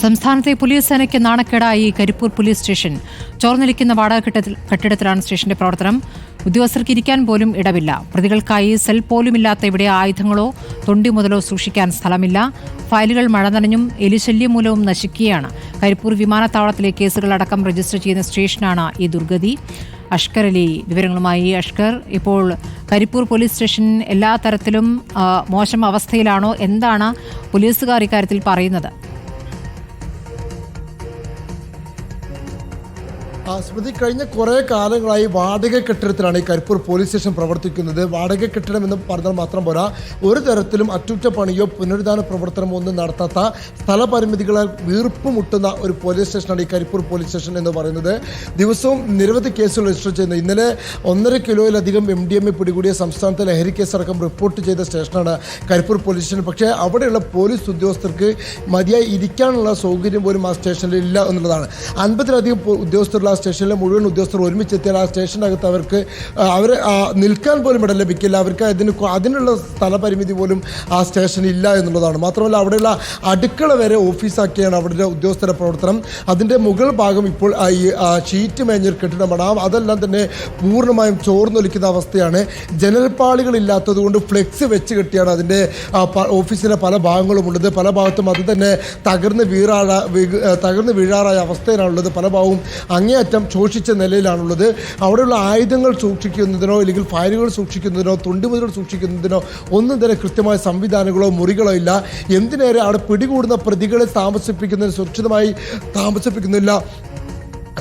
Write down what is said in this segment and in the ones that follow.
സംസ്ഥാനത്തെ പോലീസ് സേനയ്ക്ക് നാണക്കേടായി Karipur police station. ചോർന്നിരിക്കുന്ന വാടക കെട്ടിടത്തിലാണ് സ്റ്റേഷന്റെ പ്രവർത്തനം. ഉദ്യോഗസ്ഥർക്ക് ഇരിക്കാൻ പോലും ഇടമില്ല. പ്രതികൾക്കായി സെൽ പോലുമില്ലാത്ത ഇവിടെ ആയുധങ്ങളോ തൊണ്ടി മുതലോ സൂക്ഷിക്കാൻ സ്ഥലമില്ല. ഫയലുകൾ മഴ നനഞ്ഞും എലിശല്യം മൂലവും നശിക്കുകയാണ്. കരിപ്പൂർ വിമാനത്താവളത്തിലെ കേസുകളടക്കം രജിസ്റ്റർ ചെയ്യുന്ന സ്റ്റേഷനാണ് ഈ ദുർഗതി. അഷ്കർ അലി വിവരങ്ങളുമായി. അഷ്കർ, ഇപ്പോൾ കരിപ്പൂർ പോലീസ് സ്റ്റേഷൻ എല്ലാ തരത്തിലും മോശം അവസ്ഥയിലാണോ? എന്താണ് പോലീസുകാർ ഇക്കാര്യത്തിൽ പറയുന്നത്? സ്മൃതി, കഴിഞ്ഞ കുറേ കാലങ്ങളായി വാടക കെട്ടിടത്തിലാണ് ഈ കരിപ്പൂർ പോലീസ് സ്റ്റേഷൻ പ്രവർത്തിക്കുന്നത്. വാടക കെട്ടിടം എന്ന് പറഞ്ഞാൽ മാത്രം പോരാ, ഒരു തരത്തിലും അറ്റകുറ്റപ്പണിയോ പുനരുദ്ധാന പ്രവർത്തനമോ ഒന്നും നടത്താത്ത സ്ഥലപരിമിതികളാൽ വീർപ്പുമുട്ടുന്ന ഒരു പോലീസ് സ്റ്റേഷനാണ് ഈ കരിപ്പൂർ പോലീസ് സ്റ്റേഷൻ എന്ന് പറയുന്നത്. ദിവസവും നിരവധി കേസുകൾ രജിസ്റ്റർ ചെയ്യുന്നത്. ഇന്നലെ 1.5 കിലോയിലധികം MDMA പിടികൂടിയ സംസ്ഥാനത്തെ ലഹരി കേസടക്കം റിപ്പോർട്ട് ചെയ്ത സ്റ്റേഷനാണ് കരിപ്പൂർ പോലീസ് സ്റ്റേഷൻ. പക്ഷേ അവിടെയുള്ള പോലീസ് ഉദ്യോഗസ്ഥർക്ക് മതിയായി ഇരിക്കാനുള്ള സൗകര്യം പോലും ആ സ്റ്റേഷനിൽ ഇല്ല എന്നുള്ളതാണ്. 50-ലധികം ഉദ്യോഗസ്ഥരുള്ള സ്റ്റേഷനിലെ മുഴുവൻ ഉദ്യോഗസ്ഥർ ഒരുമിച്ചെത്തിയാൽ ആ സ്റ്റേഷനകത്ത് അവർക്ക് നിൽക്കാൻ പോലും ഇടം ലഭിക്കില്ല. അവർക്ക് അതിനുള്ള സ്ഥലപരിമിതി പോലും ആ സ്റ്റേഷനിൽ ഇല്ല എന്നുള്ളതാണ്. മാത്രമല്ല, അവിടെയുള്ള അടുക്കള വരെ ഓഫീസാക്കിയാണ് അവിടുത്തെ ഉദ്യോഗസ്ഥരുടെ പ്രവർത്തനം. അതിൻ്റെ മുകൾ ഭാഗം ഇപ്പോൾ ഈ ഷീറ്റ് മേഞ്ഞൊരു കെട്ടിടമാണ്. അതെല്ലാം തന്നെ പൂർണ്ണമായും ചോർന്നൊലിക്കുന്ന അവസ്ഥയാണ്. ജനൽപ്പാളികളില്ലാത്തത് കൊണ്ട് ഫ്ലെക്സ് വെച്ച് കെട്ടിയാണ് അതിൻ്റെ ഓഫീസിലെ പല ഭാഗങ്ങളും ഉള്ളത്. പല ഭാഗത്തും അത് തന്നെ തകർന്ന് വീഴാറായ അവസ്ഥയിലാണുള്ളത്. പല ഭാഗവും അങ്ങേയറ്റം ശോഷിച്ച നിലയിലാണുള്ളത്. അവിടെയുള്ള ആയുധങ്ങൾ സൂക്ഷിക്കുന്നതിനോ അല്ലെങ്കിൽ ഫയലുകൾ സൂക്ഷിക്കുന്നതിനോ തൊണ്ടിമുതലുകൾ സൂക്ഷിക്കുന്നതിനോ ഒന്നും തന്നെ കൃത്യമായ സംവിധാനങ്ങളോ മുറികളോ ഇല്ല. എന്തിനേറെ അവിടെ പിടികൂടുന്ന പ്രതികളെ താമസിപ്പിക്കുന്നതിന് സുരക്ഷിതമായി താമസിപ്പിക്കുന്നില്ല.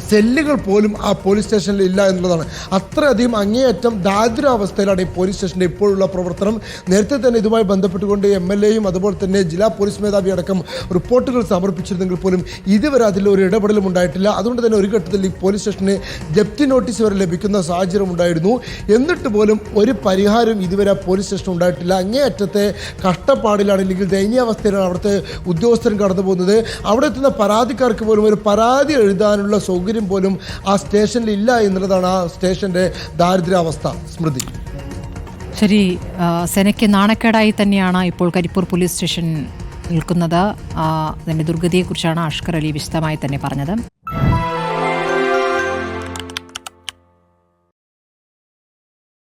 സെല്ലുകൾ പോലും ആ പോലീസ് സ്റ്റേഷനിൽ ഇല്ല എന്നുള്ളതാണ്. അത്രയധികം അങ്ങേയറ്റം ദാരിദ്ര്യാവസ്ഥയിലാണ് ഈ പോലീസ് സ്റ്റേഷൻ്റെ ഇപ്പോഴുള്ള പ്രവർത്തനം. നേരത്തെ തന്നെ ഇതുമായി ബന്ധപ്പെട്ടുകൊണ്ട് MLAയും അതുപോലെ തന്നെ ജില്ലാ പോലീസ് മേധാവി അടക്കം റിപ്പോർട്ടുകൾ സമർപ്പിച്ചിരുന്നെങ്കിൽ പോലും ഇതുവരെ അതിലൊരു ഇടപെടലും ഉണ്ടായിട്ടില്ല. അതുകൊണ്ട് തന്നെ ഒരു ഘട്ടത്തിൽ ഈ പോലീസ് സ്റ്റേഷന് ജപ്തി നോട്ടീസ് വരെ ലഭിക്കുന്ന സാഹചര്യം ഉണ്ടായിരുന്നു. എന്നിട്ട് പോലും ഒരു പരിഹാരം ഇതുവരെ പോലീസ് സ്റ്റേഷൻ ഉണ്ടായിട്ടില്ല. അങ്ങേയറ്റത്തെ കഷ്ടപ്പാടിലാണ് അല്ലെങ്കിൽ ദയനീയാവസ്ഥയിലാണ് അവിടുത്തെ ഉദ്യോഗസ്ഥരും കടന്നു പോകുന്നത്. അവിടെ എത്തുന്ന പരാതിക്കാർക്ക് പോലും ഒരു പരാതി എഴുതാനുള്ള സൗകര്യം പോലും ആ സ്റ്റേഷനിൽ ഇല്ല എന്നുള്ളതാണ് ആ സ്റ്റേഷന്റെ ദാരിദ്ര്യാവസ്ഥ. സ്മൃതി, ശരി. സേനയ്ക്ക് നാണക്കേടായി തന്നെയാണ് ഇപ്പോൾ കരിപ്പൂർ പോലീസ് സ്റ്റേഷൻ നിൽക്കുന്നത്. അതിൻ്റെ ദുർഗതിയെക്കുറിച്ചാണ് അഷ്കർ അലി വിശദമായി തന്നെ പറഞ്ഞത്.